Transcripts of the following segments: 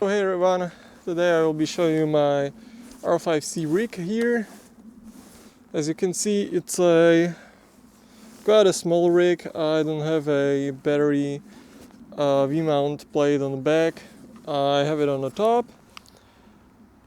Oh, hey everyone, today I will be showing you my R5C rig here. As you can see, it's quite a small rig. I don't have a battery V-mount plate on the back. I have it on the top,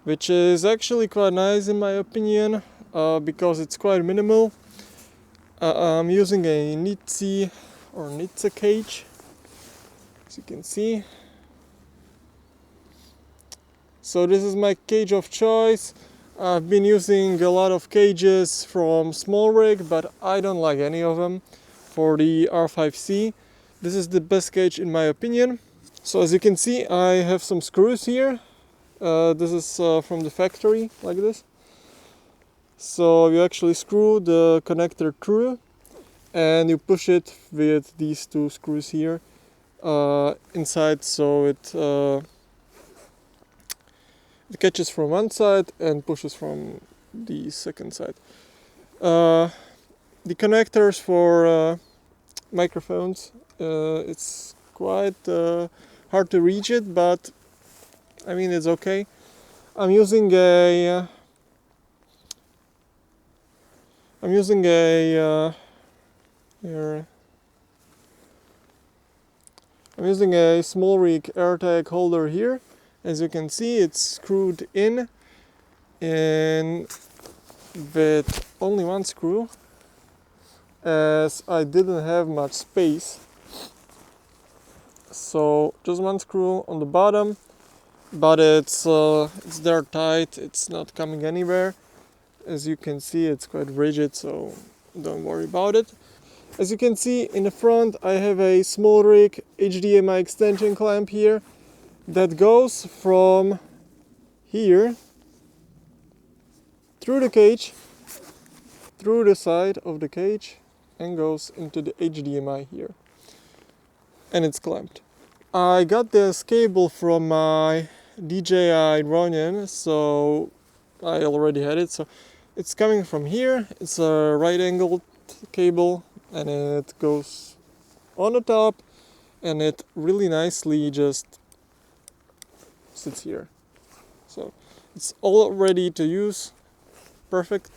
which is actually quite nice in my opinion, because it's quite minimal. I'm using a Nitze cage, as you can see. So this is my cage of choice. I've been using a lot of cages from small rig, but I don't like any of them for the R5C. This is the best cage in my opinion. So as you can see, I have some screws here. This is from the factory, like this. So you actually screw the connector through and you push it with these two screws here inside, so it catches from one side and pushes from the second side. The connectors for microphones, it's quite hard to reach it, but I mean it's okay. I'm using a small rig AirTag holder here. As you can see, it's screwed in with only one screw, as I didn't have much space. So just one screw on the bottom, but it's there tight, it's not coming anywhere. As you can see, it's quite rigid, so don't worry about it. As you can see in the front, I have a small rig HDMI extension clamp here that goes from here through the cage, through the side of the cage, and goes into the HDMI here, and it's clamped. I got this cable from my DJI Ronin, so I already had it. So it's coming from here. It's a right angled cable and it goes on the top, and it really nicely just sits here. So it's all ready to use. Perfect.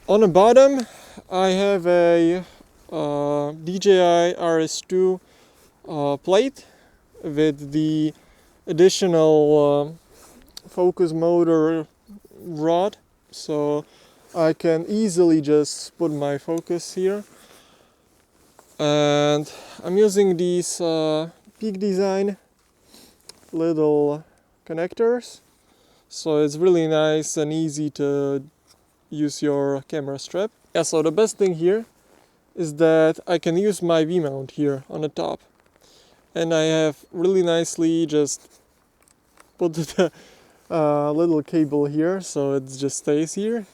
On the bottom I have a DJI RS2 plate with the additional focus motor rod, so I can easily just put my focus here. And I'm using these Peak Design little connectors, so it's really nice and easy to use your camera strap. Yeah, so the best thing here is that I can use my V-mount here on the top, and I have really nicely just put the little cable here, so it just stays here,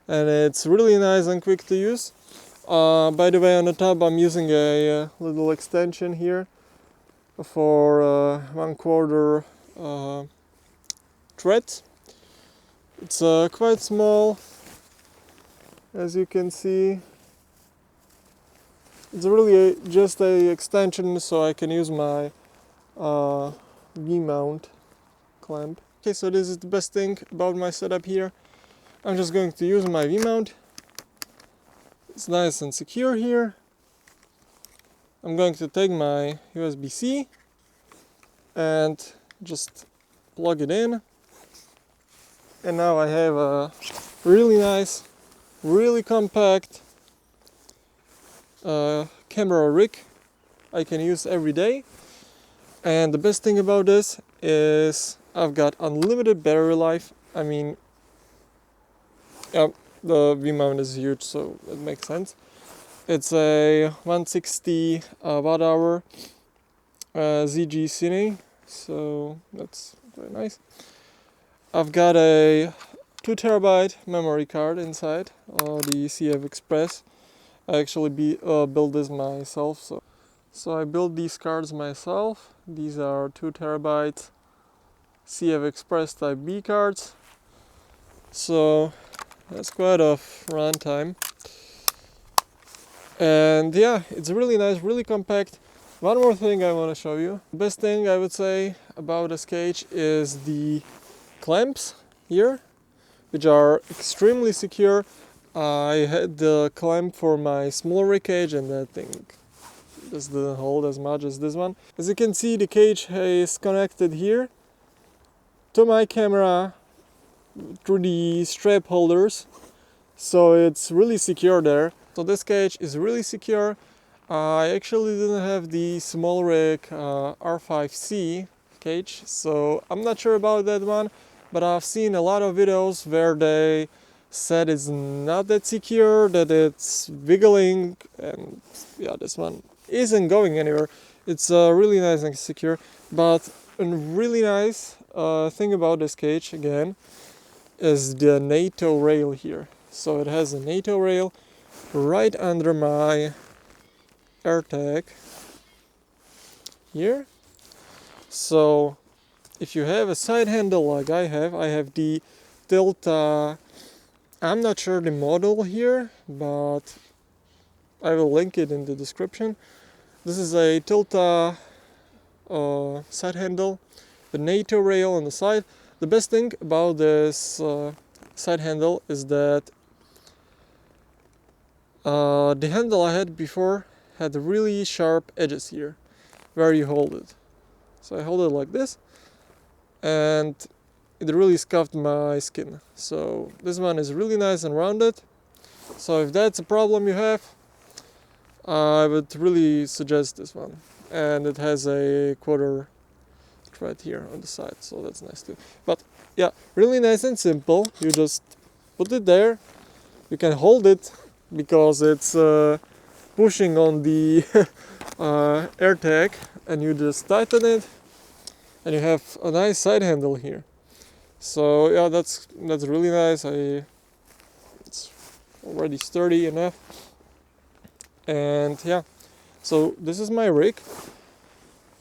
and it's really nice and quick to use. By the way, on the top I'm using a little extension here for 1/4 thread. It's quite small, as you can see. It's really just a extension, so I can use my V-mount clamp. Okay, so this is the best thing about my setup here. I'm just going to use my V-mount. It's nice and secure here. I'm going to take my USB-C and just plug it in. And now I have a really nice, really compact camera rig I can use every day. And the best thing about this is I've got unlimited battery life. I mean, yeah, the V-mount is huge, so it makes sense. It's a 160 watt-hour ZGCINE, so that's very nice. I've got a 2 terabyte memory card inside, the CF Express. I actually built this myself, so I built these cards myself. These are 2 terabyte CF Express Type B cards, so that's quite a runtime. And yeah, it's really nice, really compact. One more thing I want to show you. The best thing I would say about this cage is the clamps here, which are extremely secure. I had the clamp for my smaller cage and that thing just didn't hold as much as this one. As you can see, the cage is connected here to my camera through the strap holders, so it's really secure there. So this cage is really secure. I actually didn't have the small rig R5C cage, so I'm not sure about that one, but I've seen a lot of videos where they said it's not that secure, that it's wiggling, and yeah, this one isn't going anywhere. It's really nice and secure. But a really nice thing about this cage again is the NATO rail here. So it has a NATO rail right under my AirTag here. So if you have a side handle like I have the tilt, I'm not sure the model here, but I will link it in the description. This is a tilt side handle, the NATO rail on the side. The best thing about this side handle is that the handle I had before had really sharp edges here where you hold it. So I hold it like this and it really scuffed my skin. So this one is really nice and rounded. So if that's a problem you have, I would really suggest this one. And it has a quarter thread here on the side, so that's nice too. But yeah, really nice and simple. You just put it there. You can hold it because it's pushing on the AirTag, and you just tighten it and you have a nice side handle here. So yeah, that's really nice. It's already sturdy enough. And yeah, so this is my rig.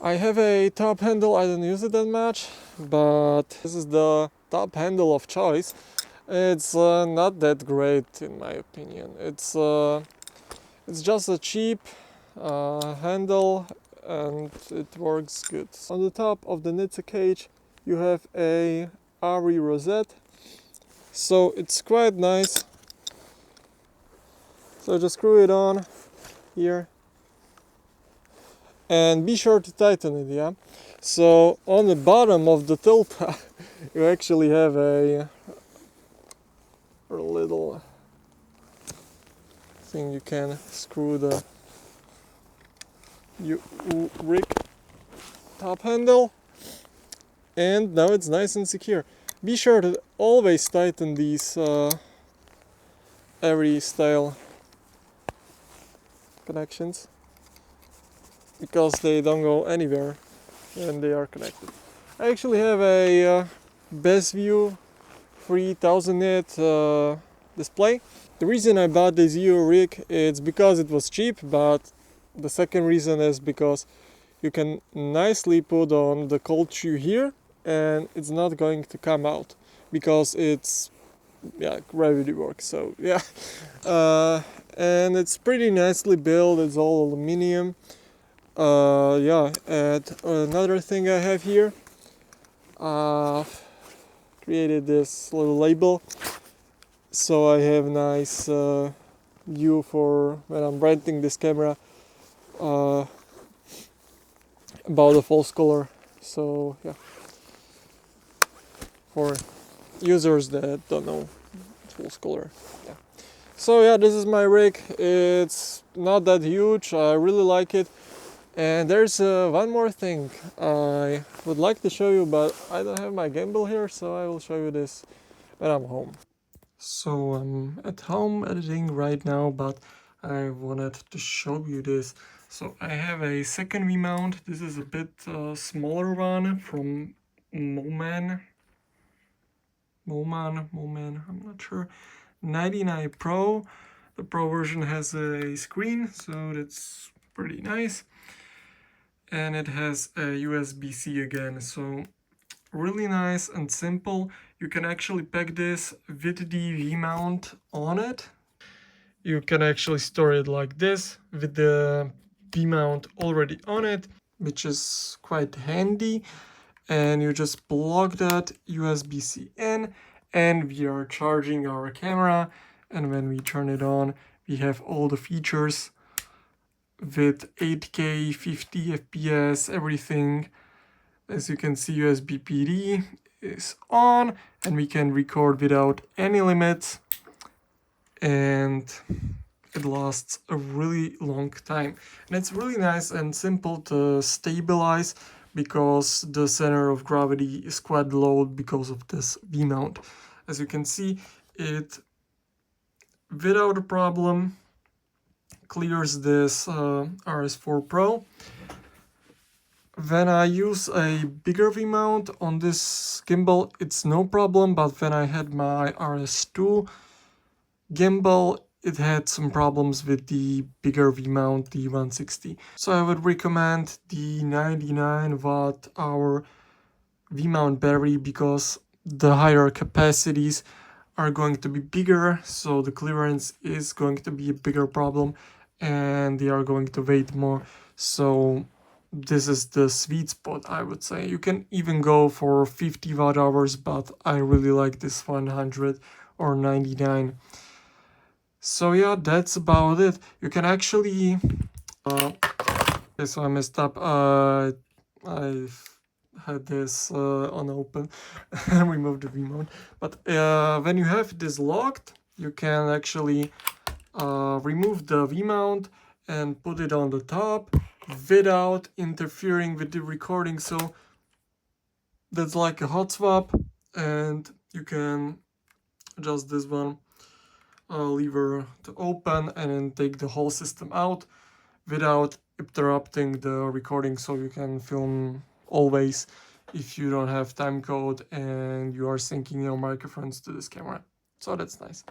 I have a top handle. I don't use it that much, but this is the top handle of choice. It's not that great in my opinion. It's just a cheap handle and it works good. On the top of the Nitsa cage you have a ARRI rosette, so it's quite nice. So just screw it on here and be sure to tighten it, yeah. So on the bottom of the tilt you actually have a little thing you can screw the rig top handle, and now it's nice and secure. Be sure to always tighten these ARRI style connections because they don't go anywhere when they are connected. I actually have a best view 3000 nit display. The reason I bought this EU rig is because it was cheap, but the second reason is because you can nicely put on the cold shoe here and it's not going to come out because it's gravity work. So yeah, and it's pretty nicely built. It's all aluminum. And another thing I have here, created this little label so I have nice view for when I'm renting this camera about the false color. So yeah, for users that don't know false color. Yeah. So yeah, this is my rig. It's not that huge. I really like it. And there's one more thing I would like to show you, but I don't have my gimbal here, so I will show you this when I'm home. So I'm at home editing right now, but I wanted to show you this. So I have a second V-mount. This is a bit smaller one from Moman, I'm not sure. 99 Pro. The Pro version has a screen, so that's pretty nice. And it has a USB-C again, so really nice and simple. You can actually pack this with the V-mount on it. You can actually store it like this with the V-mount already on it, which is quite handy. And you just plug that USB-C in, and we are charging our camera. And when we turn it on, we have all the features with 8K, 50 FPS, everything. As you can see, USB PD is on, and we can record without any limits, and it lasts a really long time. And it's really nice and simple to stabilize because the center of gravity is quite low because of this V-mount. As you can see, it without a problem clears this RS4 Pro. When I use a bigger V-mount on this gimbal, it's no problem, but when I had my RS2 gimbal, it had some problems with the bigger V-mount, the 160. So I would recommend the 99 watt hour V-mount battery because the higher capacities are going to be bigger, so the clearance is going to be a bigger problem and they are going to weight more. So this is the sweet spot, I would say. You can even go for 50 watt hours, but I really like this 100 or 99. So yeah, that's about it. You can actually okay, so I messed up. I've had this unopened and removed the V-mount. But when you have this locked, you can actually remove the V-mount and put it on the top without interfering with the recording. So that's like a hot swap, and you can adjust this one lever to open and then take the whole system out without interrupting the recording, so you can film always if you don't have time code and you are syncing your microphones to this camera. So that's nice.